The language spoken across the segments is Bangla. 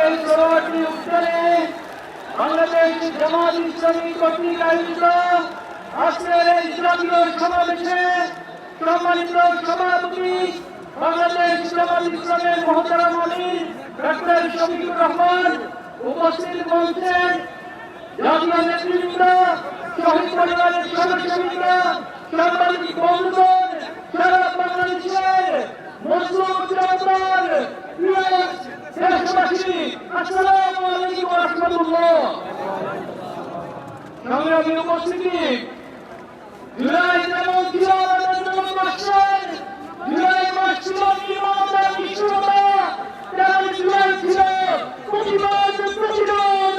পরবর্তী উত্তরে বাংলাদেশ জামাত ইসলামী কর্তৃক আয়োজিত আজকের এই জাতীয় সমাবেশে সম্মানিত সভাপতি বাংলাদেশ জামাত ইসলামের মহতারাম আমির ডক্টর শফিকুর রহমান, উপস্থিত মঞ্চের জাতীয় নেতৃবৃন্দ, শহীদ পরিবারের সদস্যবৃন্দ, সাংবাদিক বন্ধুগণ, সারা বাংলাদেশের মুসলিম জনতার প্রিয় দেশবাসী, আসসালামু আলাইকুম ওয়া রাহমাতুল্লাহ। সংগ্রামী উপস্থিতি, জুলাই যেমন ছিল আমাদের জন্য মাসের, জুলাই মাস ছিল নির্মমতা নিষ্ঠুরতা, তেমন জুলাই ছিল প্রতিবাদ প্রতিরোধ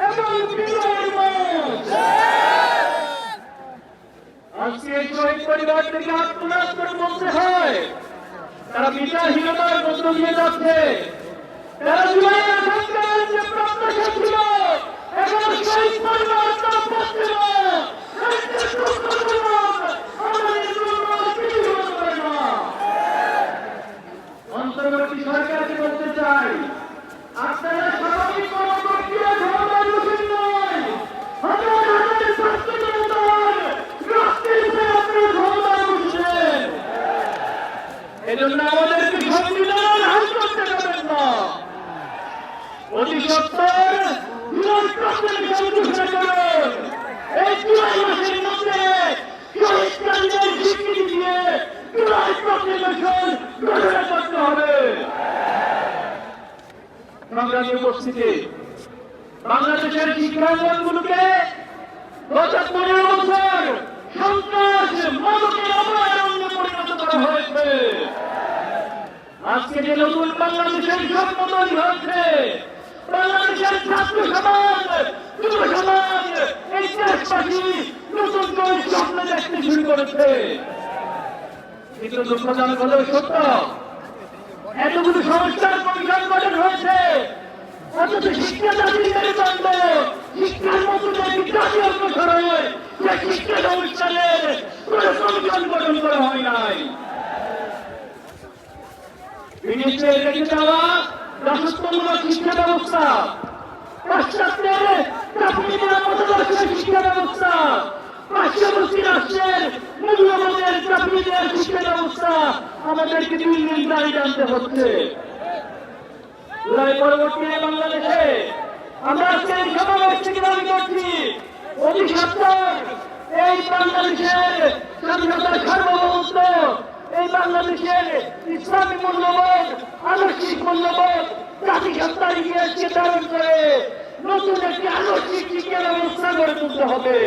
এবং বিজয়ের মাস। আজকে শহীদ পরিবার থেকে আত্মনাদ করে বলতে হয় তারা বিচারহীনতার মধ্য দিয়ে যাচ্ছে। তারা জুলাইয়ের আকাঙ্ক্ষার যে প্রত্যাশা ছিল এখন শহীদ পরিবার তা পাচ্ছে না। অন্তর্বর্তী সরকারকে বলতে চাই, আপনারা স্বাভাবিক কোন প্রক্রিয়া ধর্মের মুসলিম নয়, হাজার হাজার ছাত্র জনতার রক্তের উপরে আপনারা ধর্মের মুসলিম। এজন্য আমাদেরকে সংবিধান হাল করতে পারবেন না। অতি সত্তর জুলাই প্রক্লেমেশন ঘোষণা করুন। এই জুলাই মাসের মধ্যে শহীদদের স্বীকৃতি দিয়ে জুলাই প্রক্লেমেশন ঘোষণা করতে হবে। সংগ্রামী উপস্থিতি, বাংলাদেশের শিক্ষাঙ্গনগুলোকে গত 15 বছর সন্ত্রাস মাদকের অভয়ারণ্যে পরিণত করা হয়েছে। আজকে যে নতুন বাংলাদেশের স্বপ্ন তৈরি হচ্ছে, বাংলাদেশের ছাত্র সমাজ, যুব সমাজ, এই দেশবাসী নতুন করে স্বপ্ন দেখতে শুরু করেছে। কিন্তু দুঃখজনক হলেও সত্য, এতগুলো সংস্কার কমিশন গঠন হয়েছে, অথচ শিক্ষা জাতির মেরুদণ্ড, শিক্ষার মতো যে জাতীয় প্রসারণ, যে শিক্ষা সংস্কারের কোন কমিশন গঠন করা হয় নাই। বিদেশে রেখে যাওয়া দাসত্বমূলক শিক্ষা ব্যবস্থা, পাশ্চাত্যের চাকরিদের মতাদর্শের শিক্ষা ব্যবস্থা, পার্শ্ববর্তী রাষ্ট্রের মূল্যবোধের চাকরিদের শিক্ষা ব্যবস্থা আমাদেরকে দিন দিন দাঁড়িয়ে আনতে হচ্ছে। জুলাই পরবর্তী বাংলাদেশে আমরা আজকে এই সমাবেশ থেকে দাবি করছি, অতি সত্তর এই বাংলাদেশের স্বাধীনতার সার্বভৌমত্ব, এই বাংলাদেশের ইসলামী মূল্যবোধ, আদর্শিক মূল্যবোধ জাতিসত্তার ইতিহাসকে ধারণ করে নতুন একটি আদর্শিক শিক্ষা ব্যবস্থা গড়ে তুলতে হবে।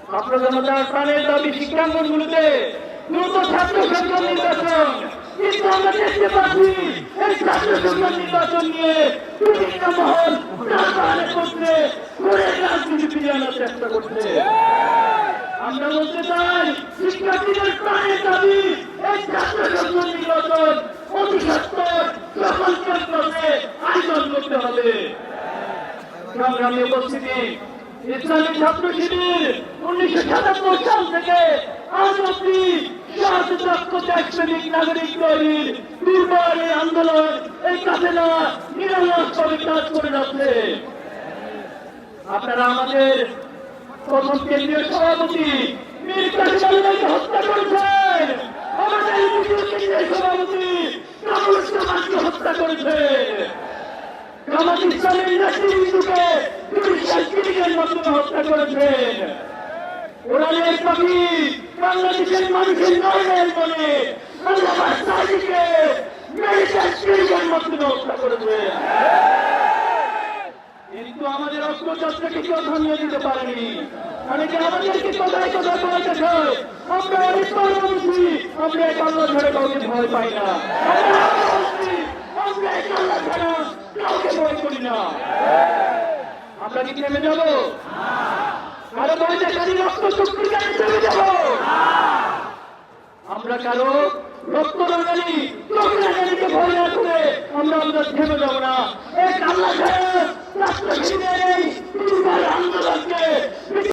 ছাত্র জনতার প্রাণের দাবি শিক্ষাঙ্গনগুলোতে দ্রুত ছাত্র সংসদ নির্বাচন, কিন্তু আমরা দেখতে পাচ্ছি এই ছাত্র সংসদ নির্বাচন নিয়ে বিভিন্ন মহল রাজনীতি করছে, ঘুরে রাজনীতি ফিরিয়ে আনার চেষ্টা করছে। আমরা বলতে চাই, শিক্ষার্থীদের প্রাণের দাবি এই ছাত্র সংসদ নির্বাচন অতি সত্তর সকল ক্যাম্পাসে আয়োজন করতে হবে। সংগ্রামী উপস্থিতি, ইসলামী ছাত্র শিবির 1977 সাল থেকে আজ অব্দি 7 লক্ষ দেশপ্রেমিক নাগরিক তৈরির দুর্বার এই আন্দোলন, এই কাফেলা নিরলসভাবে কাজ করে যাচ্ছে। আপনারা আমাদের প্রথম কেন্দ্রীয় সভাপতি মীর কাসেম আলীকে হত্যা করেছেন, আমাদের দ্বিতীয় কেন্দ্রীয় সভাপতি কামরুল জামানকে হত্যা করেছেন, জামাত ইসলামের নেতৃবৃন্দকে পুলিশের মাধ্যমে হত্যা করেছেন। ওরালের পাখি বাংলাদেশের মানুষের নয়নের মনে আল্লামা সাঈদীকে পুলিশের মাধ্যমে হত্যা করেছেন। কিন্তু আমাদের অস্ত্রশস্ত্রকে কেউ থামিয়ে দিতে পারেনি। অনেকে আমাদেরকে কোথায় কোথায় বলে দেখায় আমরা অনেক পারদর্শী, আমরা এক আল্লাহ ছাড়া কাউকে ভয় পাই না, আমরা এক আল্লাহ ছাড়া কাউকে ভয় করি না। আমরা কি থেমে যাব? কারো ভয় দেখানি রক্ত চুক্তির কাছে থেমে যাব? আমরা কারো রক্ত রাগানি চোখ রাগানিকে ভয় না করে আমরা থেমে যাব না। এক আল্লাহ ছাড়া রাষ্ট্র আন্দোলনকে